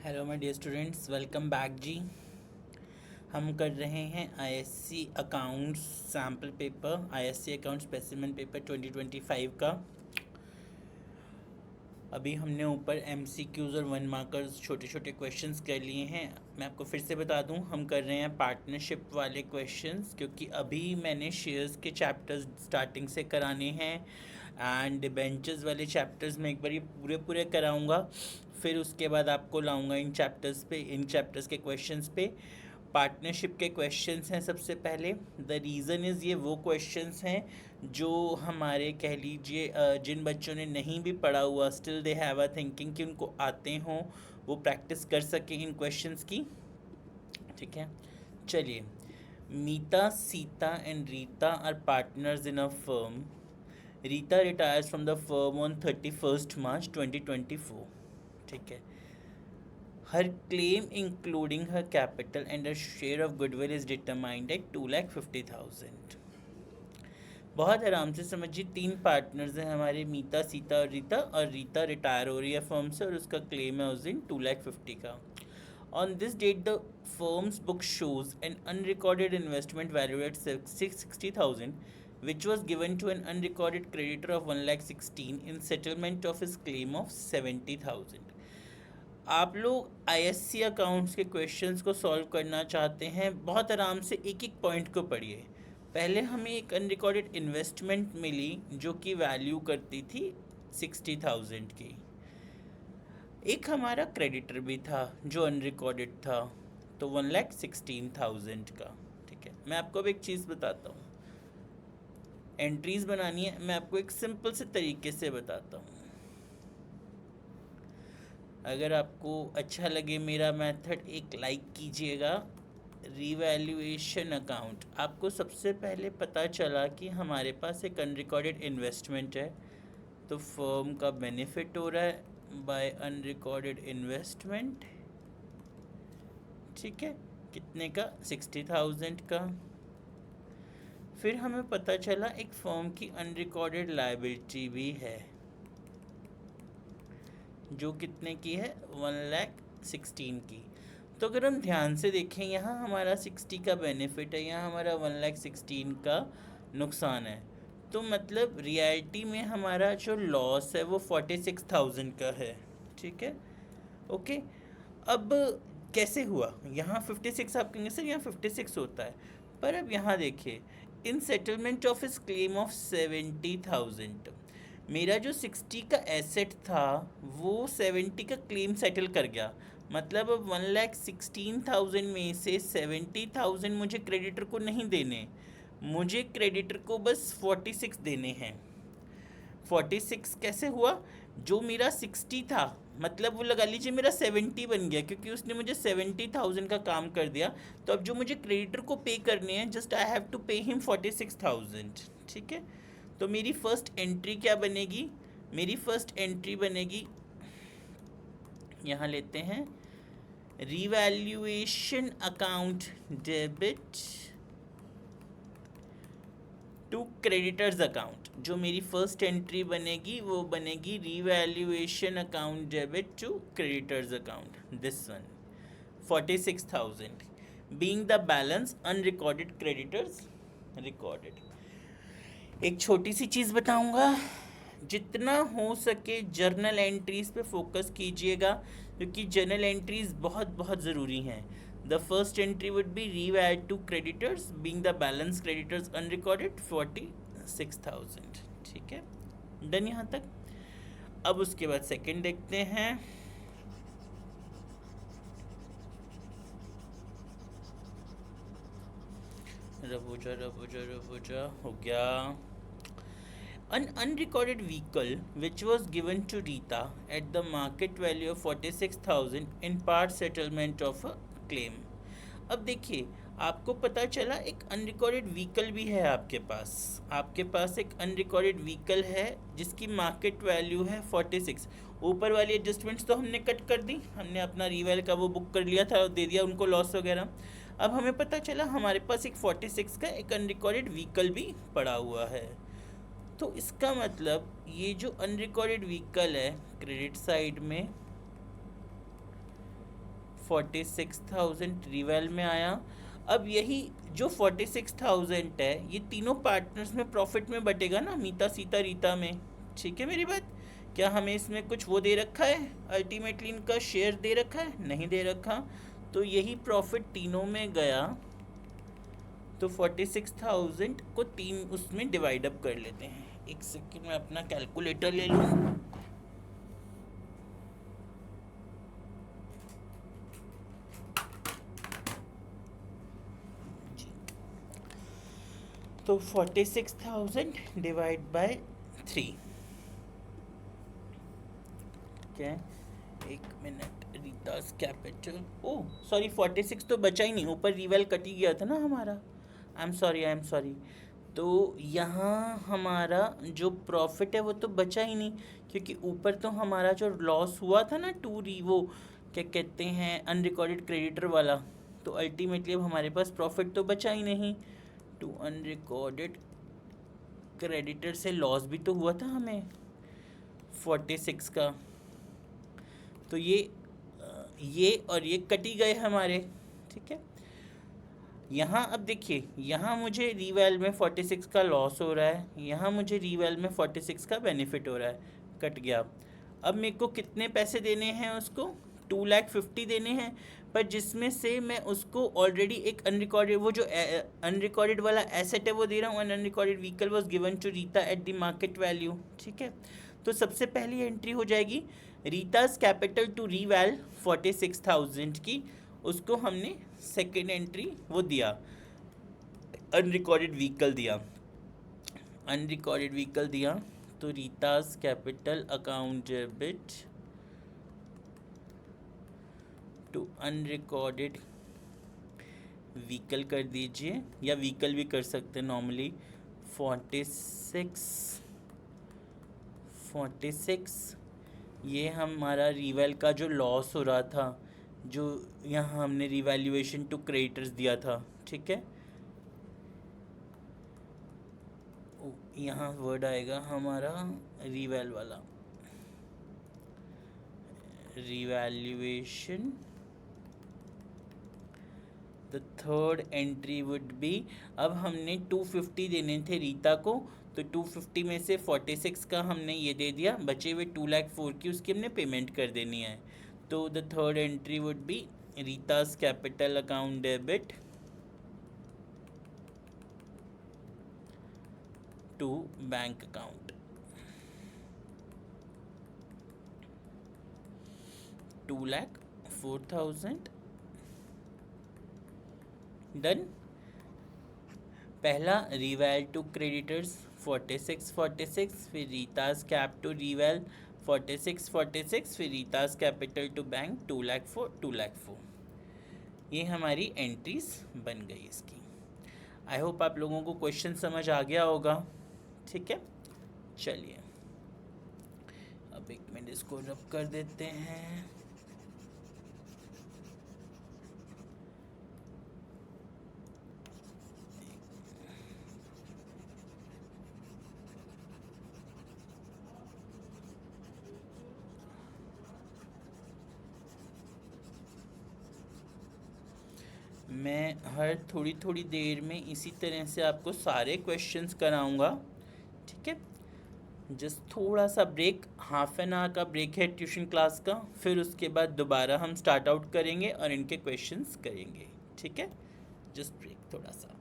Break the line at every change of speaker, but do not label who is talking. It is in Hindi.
Hello my dear students, welcome back जी। हम कर रहे हैं ISC accounts sample paper, ISC account specimen paper 2025 का। अभी हमने ऊपर एमसीक्यूज़ और वन मार्कर्स छोटे छोटे क्वेश्चंस कर लिए हैं। मैं आपको फिर से बता दूं, हम कर रहे हैं पार्टनरशिप वाले क्वेश्चंस, क्योंकि अभी मैंने शेयर्स के चैप्टर्स स्टार्टिंग से कराने हैं एंड डिबेंचर्स वाले चैप्टर्स में एक बार ये पूरे पूरे कराऊंगा। फिर उसके बाद आपको लाऊंगा इन चैप्टर्स के क्वेश्चंस पे। पार्टनरशिप के क्वेश्चंस हैं सबसे पहले। द रीज़न इज़, ये वो क्वेश्चंस हैं जो हमारे कह लीजिए जिन बच्चों ने नहीं भी पढ़ा हुआ, still they have a thinking कि उनको आते हों, वो प्रैक्टिस कर सकें इन क्वेश्चंस की। ठीक है, चलिए। Meeta, Sita and Rita are partners in a firm. Rita retires from the firm on 31st March 2024। ठीक है। Her claim including her capital and her share of goodwill is determined at 2,50,000। बहुत आराम से समझिए, तीन पार्टनर्स हैं हमारे, मीता, सीता और रीता रिटायर हो रही है फर्म से और उसका क्लेम है उस दिन 2,50,000 का। On this date the firm's book shows an unrecorded investment value at 660,000 which was given to an unrecorded creditor of 1,16,000 in settlement of his claim of 70,000। आप लोग आईएससी अकाउंट्स के क्वेश्चंस को सॉल्व करना चाहते हैं, बहुत आराम से एक एक पॉइंट को पढ़िए। पहले हमें एक अनरिकॉर्डेड इन्वेस्टमेंट मिली जो कि वैल्यू करती थी 60,000 की। एक हमारा क्रेडिटर भी था जो अनरिकॉर्डेड था, तो 1,16,000 का। ठीक है, मैं आपको अब एक चीज़ बताता हूँ। एंट्रीज बनानी है, मैं आपको एक सिंपल से तरीके से बताता हूँ। अगर आपको अच्छा लगे मेरा मेथड, एक लाइक कीजिएगा। रीवैल्यूएशन अकाउंट, आपको सबसे पहले पता चला कि हमारे पास एक अनरिकॉर्डेड इन्वेस्टमेंट है, तो फर्म का बेनिफिट हो रहा है बाय अनरिकॉर्डेड इन्वेस्टमेंट। ठीक है, कितने का? 60,000 का। फिर हमें पता चला एक फर्म की अनरिकॉर्डेड लायबिलिटी भी है जो कितने की है? 1,16,000 की। तो अगर हम ध्यान से देखें, यहाँ हमारा 60 का बेनिफिट है, यहाँ हमारा 1,16,000 का नुकसान है। तो मतलब रियलिटी में हमारा जो लॉस है वो 46,000 का है। ठीक है, ओके। अब कैसे हुआ? यहाँ 56 आप कहेंगे सर यहाँ 56 होता है, पर अब यहाँ देखिए, इन सेटलमेंट ऑफ इस क्लेम ऑफ 70,000, मेरा जो 60 का एसेट था वो 70 का क्लेम सेटल कर गया। मतलब अब 1,16,000 में से 70,000 मुझे क्रेडिटर को नहीं देने, मुझे क्रेडिटर को बस 46 देने हैं। 46 कैसे हुआ? जो मेरा 60 था, मतलब वो लगा लीजिए मेरा 70 बन गया, क्योंकि उसने मुझे 70,000 का काम कर दिया। तो अब जो मुझे क्रेडिटर को पे करने हैं, just I have to pay him 46,000। ठीक है, तो मेरी फर्स्ट एंट्री क्या बनेगी? मेरी फर्स्ट एंट्री बनेगी, यहाँ लेते हैं, revaluation account debit to creditors account. जो मेरी फर्स्ट एंट्री बनेगी वो बनेगी revaluation account debit to creditors account, this one, 46,000 being the balance unrecorded creditors recorded. एक छोटी सी चीज़ बताऊंगा, जितना हो सके जर्नल एंट्रीज पे फोकस कीजिएगा, क्योंकि जर्नल एंट्रीज बहुत बहुत ज़रूरी हैं। The first entry would be revalued to creditors being the balance creditors unrecorded 46,000। ठीक है, डन यहाँ तक। अब उसके बाद सेकंड देखते हैं। रबूजा हो गया। An unrecorded vehicle which was given to Rita at the market value of 46,000 in part settlement of a claim। अब देखिए, आपको पता चला एक अनरिकॉर्डेड व्हीकल भी है आपके पास एक अनरिकॉर्डेड व्हीकल है जिसकी मार्केट वैल्यू है 46। ऊपर वाली एडजस्टमेंट्स तो हमने कट कर दी, हमने अपना रीवैल का वो बुक कर लिया था और दे दिया उनको लॉस वगैरह। अब हमें पता चला हमारे पास एक 46 का एक अनरिकॉर्डेड व्हीकल भी पड़ा हुआ है। तो इसका मतलब ये जो अनरिकॉर्डेड व्हीकल है क्रेडिट साइड में, 46,000 रिवेल में आया। अब यही जो 46,000 है ये तीनों पार्टनर्स में प्रॉफिट में बटेगा ना, मीता सीता रीता में। ठीक है मेरी बात? क्या हमें इसमें कुछ वो दे रखा है, अल्टीमेटली इनका शेयर दे रखा है? नहीं दे रखा। तो यही प्रॉफिट तीनों में गया। तो 46,000 को तीन उसमें डिवाइड अप कर लेते हैं। एक सेकंड में अपना कैलकुलेटर ले लूँ। तो 46,000 डिवाइड बाय 3। क्या है? एक मिनट, रीतास कैपिटल, ओ सॉरी 46 तो बचा ही नहीं, ऊपर रिवेल कट ही गया था ना हमारा। I am sorry. तो यहाँ हमारा जो प्रॉफिट है वो तो बचा ही नहीं, क्योंकि ऊपर तो हमारा जो लॉस हुआ था ना वो क्या कहते हैं अनरिकॉर्डेड क्रेडिटर वाला, तो अल्टीमेटली अब हमारे पास प्रॉफिट तो बचा ही नहीं। टू अनरिकॉर्डेड क्रेडिटर से लॉस भी तो हुआ था हमें 46 का। तो ये और ये कटी गए हमारे। ठीक है, यहाँ अब देखिए, यहाँ मुझे रीवैल में 46 का लॉस हो रहा है, यहाँ मुझे रीवैल में 46 का बेनिफिट हो रहा है, कट गया। अब मेरे को कितने पैसे देने हैं उसको? 2,50,000 देने हैं, पर जिसमें से मैं उसको ऑलरेडी एक अनरिकॉर्डेड, वो जो अनरिकॉर्डेड वाला एसेट है वो दे रहा हूँ। Unrecorded vehicle was given to Rita at the market value. ठीक है, तो सबसे पहली एंट्री हो जाएगी रीतास कैपिटल टू रीवैल 46,000 की, उसको हमने सेकेंड एंट्री वो दिया, अनरिकॉर्डेड व्हीकल दिया। तो Rita's capital account debit to unrecorded vehicle कर दीजिए, या व्हीकल भी कर सकते हैं नॉर्मली। 46 ये हमारा रिवेल का जो लॉस हो रहा था, जो यहाँ हमने रिवैल्यूएशन टू क्रेडिटर्स दिया था। ठीक है, यहाँ वर्ड आएगा हमारा रिवेल वाला, revaluation. The third entry would B, अब हमने 250 देने थे रीता को, तो 250 में से 46 का हमने ये दे दिया, बचे हुए 2,04,000 की उसकी हमने पेमेंट कर देनी है। तो the third entry would be Rita's capital account debit to bank account 2,04,000। Done. पहला रिवैल टू क्रेडिटर्स 46, फिर रीतास कैप टू रिवैल 46, फिर रीतास कैपिटल टू बैंक 2,04,000। ये हमारी एंट्रीज बन गई इसकी। आई होप आप लोगों को क्वेश्चन समझ आ गया होगा। ठीक है, चलिए अब एक मिनट इसको रब कर देते हैं। मैं हर थोड़ी थोड़ी देर में इसी तरह से आपको सारे क्वेश्चंस कराऊंगा। ठीक है, जस्ट थोड़ा सा ब्रेक, हाफ एन आवर का ब्रेक है ट्यूशन क्लास का, फिर उसके बाद दोबारा हम स्टार्ट आउट करेंगे और इनके क्वेश्चंस करेंगे। ठीक है, जस्ट ब्रेक थोड़ा सा।